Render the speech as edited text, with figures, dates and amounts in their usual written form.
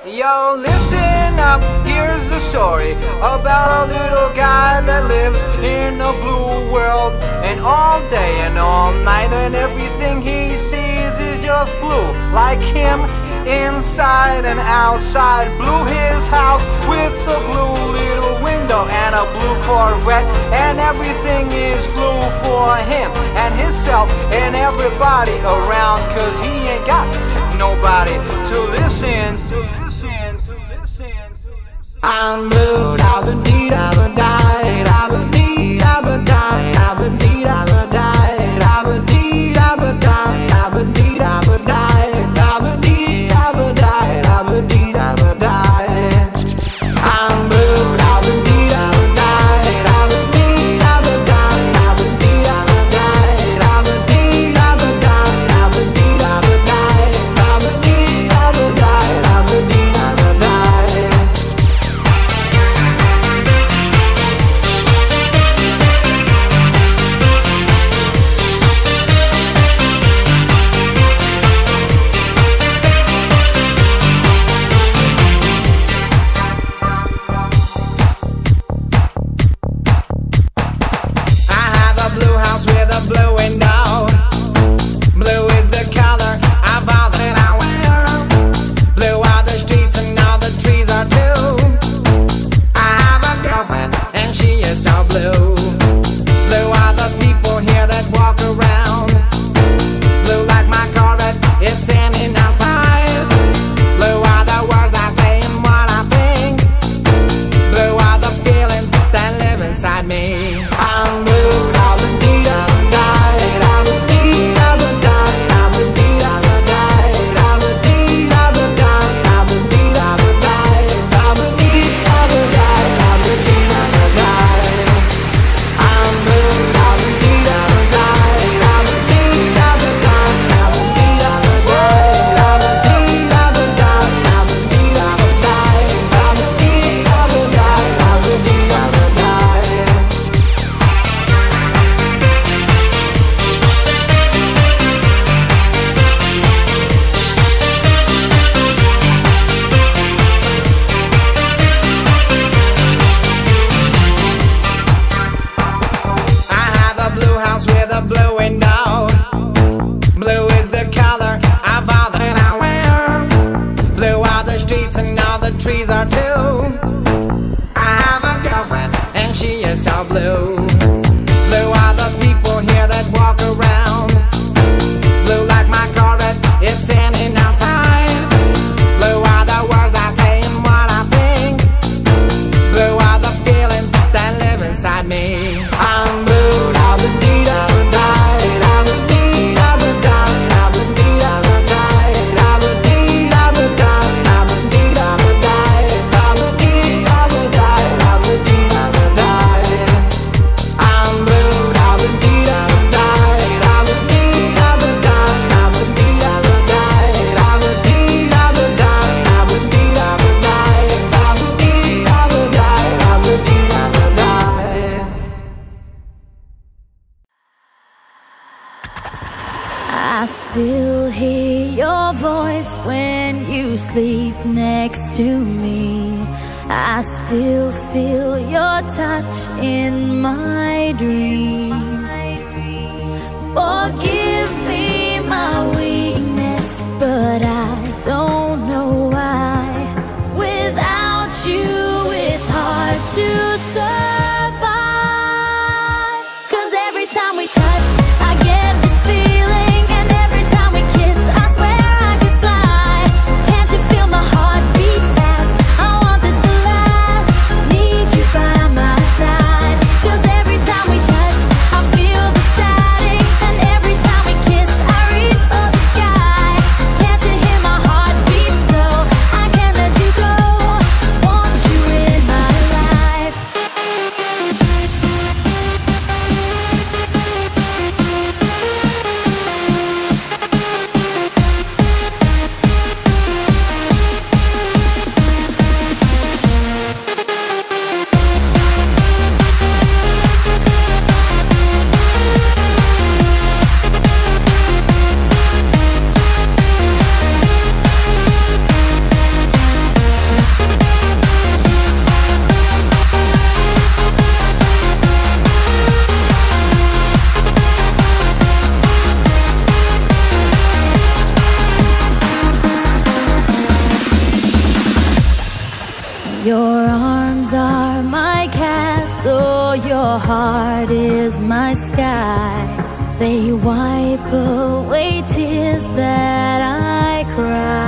Yo, listen up, here's the story about a little guy that lives in a blue world. And all day and all night and everything he sees is just blue. Like him, inside and outside. Blue his house with a blue little window and a blue Corvette. And everything is blue for him and himself and everybody around. Cause he ain't got nobody to listen. I'm blue, da-ba-dee, da-ba-die, da-ba-dee, da-ba-die, da-ba-dee, da-ba-die, da-ba-dee, da-ba-die, da-ba-dee, da-ba-die, da-ba-dee, da-ba-die, da-ba-dee, da-ba-die. I'm blue, da-ba-dee, da-ba-die, da-ba-dee, da-ba-die, da-ba-dee, da-ba-die, da-ba-dee, da-ba-die, da-ba-dee, da-ba-die, da-ba-dee, da-ba-die, da-ba-dee, da-ba-die. Blue window. Blue is the color of all that I wear. Blue are the streets and all the trees are too. I have a girlfriend and she is so blue. Blue are the people here that walk around. Blue like my Corvette, it's in and outside. Blue are the words I say and what I think. Blue are the feelings that live inside me. I'm blue, all the dee-da. With a blue window. Blue is the color of all that I wear. Blue are the streets and all the trees are too. I have a girlfriend and she is so blue. Blue are the people here that walk around. Blue like my Corvette, it's in and outside. Blue are the words I say and what I think. Blue are the feelings that live inside me. I'm blue, da-ba-dee, da-ba-die, da-ba-dee, da-ba-die, da-ba-dee, da-ba-die, da-ba-dee, da-ba-die, da-ba-dee, da-ba-die, da-ba-dee, da-ba-die, da-ba-dee, da-ba-die. I'm blue, da-ba-dee, da-ba-die, da-ba-dee, da-ba-die, da-ba-dee, da-ba-die, da-ba-dee, da-ba-die, da-ba-dee, da-ba-die, da-ba-dee, da-ba-die, da-ba-dee, da-ba-die. I still hear your voice when you sleep next to me. I still feel your touch in my dream. Forgive me my weakness, but I don't know why. Without you, it's hard to survive. 'Cause every time we touch, I get this feeling. And every time we kiss, I swear I could fly. Can't you feel my heart beat fast? I want this to last. Need you by my side. 'Cause every time we touch, I feel the static. And every time we kiss, I reach for the sky. Can't you Your arms are my castle, your heart is my sky. They wipe away tears that I cry.